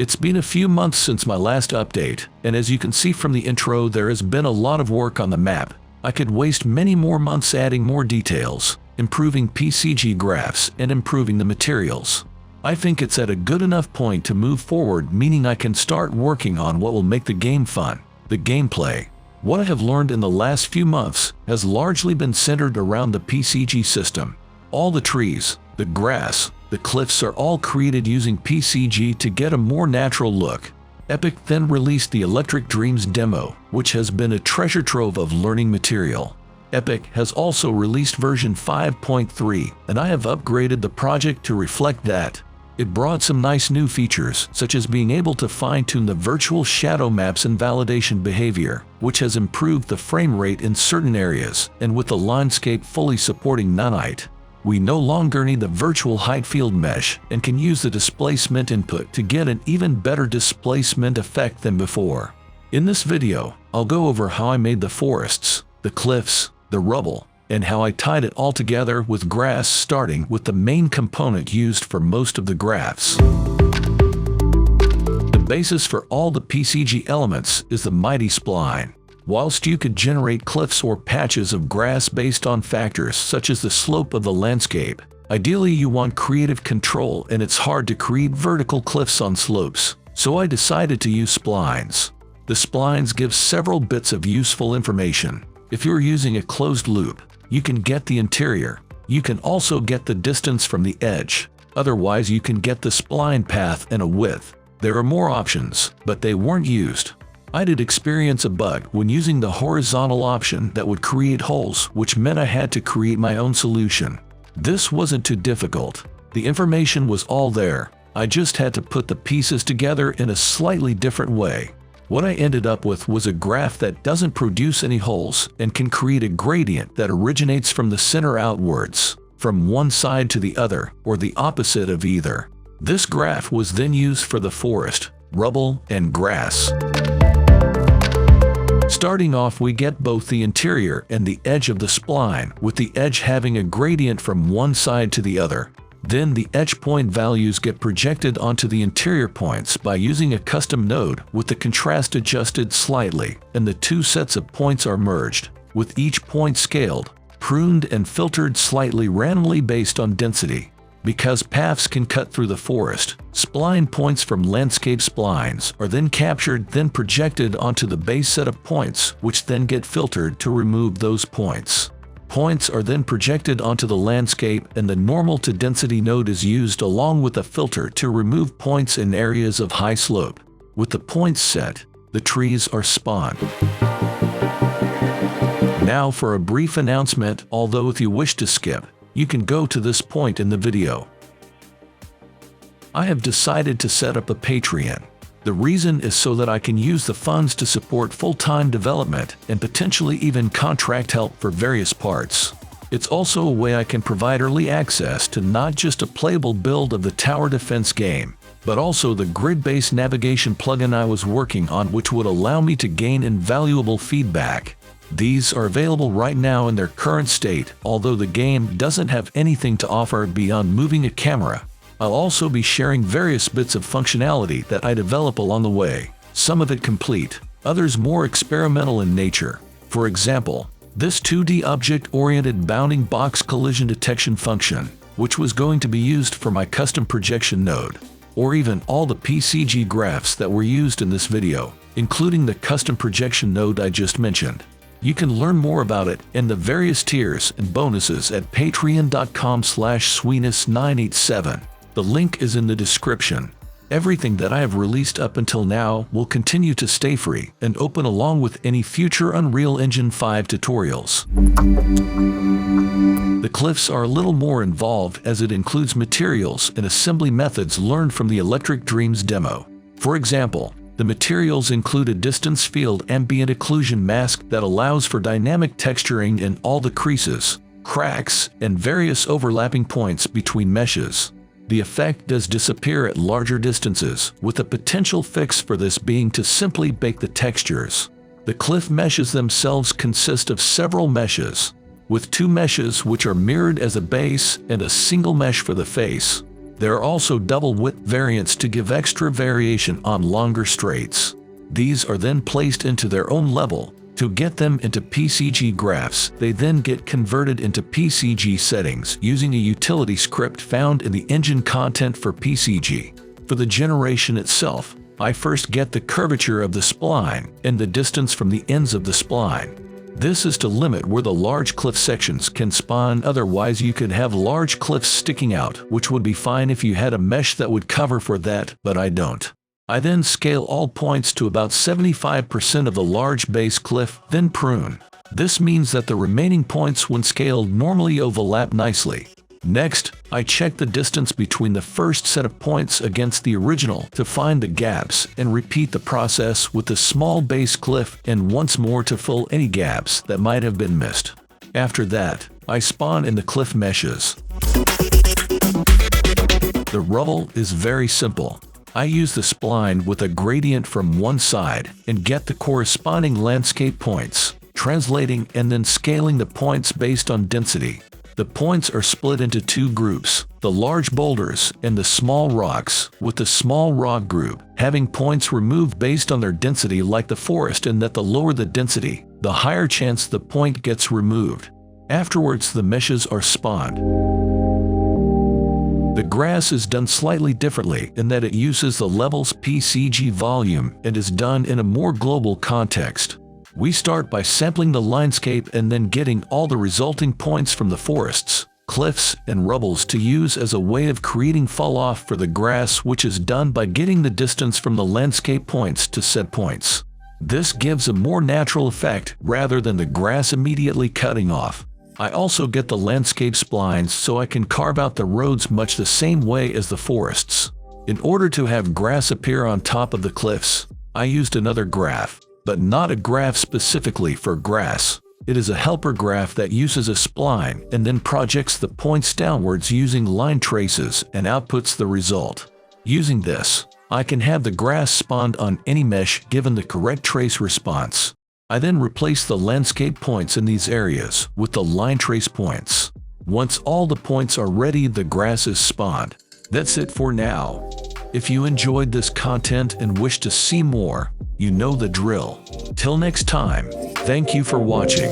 It's been a few months since my last update, and as you can see from the intro, there has been a lot of work on the map. I could waste many more months adding more details, improving PCG graphs, and improving the materials. I think it's at a good enough point to move forward, meaning I can start working on what will make the game fun, the gameplay. What I have learned in the last few months has largely been centered around the PCG system. All the trees, the grass, the cliffs are all created using PCG to get a more natural look. Epic then released the Electric Dreams demo, which has been a treasure trove of learning material. Epic has also released version 5.3, and I have upgraded the project to reflect that. It brought some nice new features, such as being able to fine-tune the virtual shadow maps and validation behavior, which has improved the frame rate in certain areas, and with the landscape fully supporting nanite. We no longer need the virtual height field mesh and can use the displacement input to get an even better displacement effect than before. In this video, I'll go over how I made the forests, the cliffs, the rubble, and how I tied it all together with grass, starting with the main component used for most of the graphs. The basis for all the PCG elements is the mighty spline. Whilst you could generate cliffs or patches of grass based on factors such as the slope of the landscape, ideally you want creative control, and it's hard to create vertical cliffs on slopes, so I decided to use splines. The splines give several bits of useful information. If you're using a closed loop, you can get the interior. You can also get the distance from the edge. Otherwise, you can get the spline path and a width. There are more options, but they weren't used. I did experience a bug when using the horizontal option that would create holes, which meant I had to create my own solution. This wasn't too difficult. The information was all there. I just had to put the pieces together in a slightly different way. What I ended up with was a graph that doesn't produce any holes and can create a gradient that originates from the center outwards, from one side to the other, or the opposite of either. This graph was then used for the forest, rubble, and grass. Starting off, we get both the interior and the edge of the spline, with the edge having a gradient from one side to the other. Then the edge point values get projected onto the interior points by using a custom node with the contrast adjusted slightly, and the two sets of points are merged, with each point scaled, pruned, and filtered slightly randomly based on density. Because paths can cut through the forest, spline points from landscape splines are then captured, then projected onto the base set of points, which then get filtered to remove those points. Points are then projected onto the landscape, and the normal to density node is used along with a filter to remove points in areas of high slope. With the points set, the trees are spawned. Now for a brief announcement, although if you wish to skip, you can go to this point in the video. I have decided to set up a Patreon. The reason is so that I can use the funds to support full-time development and potentially even contract help for various parts. It's also a way I can provide early access to not just a playable build of the tower defense game, but also the grid-based navigation plugin I was working on, which would allow me to gain invaluable feedback. These are available right now in their current state, although the game doesn't have anything to offer beyond moving a camera. I'll also be sharing various bits of functionality that I develop along the way, some of it complete, others more experimental in nature. For example, this 2D object-oriented bounding box collision detection function, which was going to be used for my custom projection node, or even all the PCG graphs that were used in this video, including the custom projection node I just mentioned. You can learn more about it and the various tiers and bonuses at patreon.com/Sweeney987. The link is in the description. Everything that I have released up until now will continue to stay free and open along with any future Unreal Engine 5 tutorials. The cliffs are a little more involved as it includes materials and assembly methods learned from the Electric Dreams demo. For example, the materials include a distance field ambient occlusion mask that allows for dynamic texturing in all the creases, cracks, and various overlapping points between meshes. The effect does disappear at larger distances, with a potential fix for this being to simply bake the textures. The cliff meshes themselves consist of several meshes, with two meshes which are mirrored as a base and a single mesh for the face. There are also double width variants to give extra variation on longer straights. These are then placed into their own level. To get them into PCG graphs, they then get converted into PCG settings using a utility script found in the engine content for PCG. For the generation itself, I first get the curvature of the spline and the distance from the ends of the spline. This is to limit where the large cliff sections can spawn, otherwise you could have large cliffs sticking out, which would be fine if you had a mesh that would cover for that, but I don't. I then scale all points to about 75% of the large base cliff, then prune. This means that the remaining points when scaled normally overlap nicely. Next, I check the distance between the first set of points against the original to find the gaps and repeat the process with the small base cliff and once more to fill any gaps that might have been missed. After that, I spawn in the cliff meshes. The rubble is very simple. I use the spline with a gradient from one side and get the corresponding landscape points, translating and then scaling the points based on density. The points are split into two groups, the large boulders and the small rocks, with the small rock group having points removed based on their density like the forest, and that the lower the density, the higher chance the point gets removed. Afterwards, the meshes are spawned. The grass is done slightly differently in that it uses the level's PCG volume and is done in a more global context. We start by sampling the landscape and then getting all the resulting points from the forests, cliffs, and rubbles to use as a way of creating fall-off for the grass, which is done by getting the distance from the landscape points to set points. This gives a more natural effect rather than the grass immediately cutting off. I also get the landscape splines so I can carve out the roads much the same way as the forests. In order to have grass appear on top of the cliffs, I used another graph, but not a graph specifically for grass. It is a helper graph that uses a spline and then projects the points downwards using line traces and outputs the result. Using this, I can have the grass spawned on any mesh given the correct trace response. I then replace the landscape points in these areas with the line trace points. Once all the points are ready, the grass is spawned. That's it for now. If you enjoyed this content and wish to see more, you know the drill. Till next time, thank you for watching.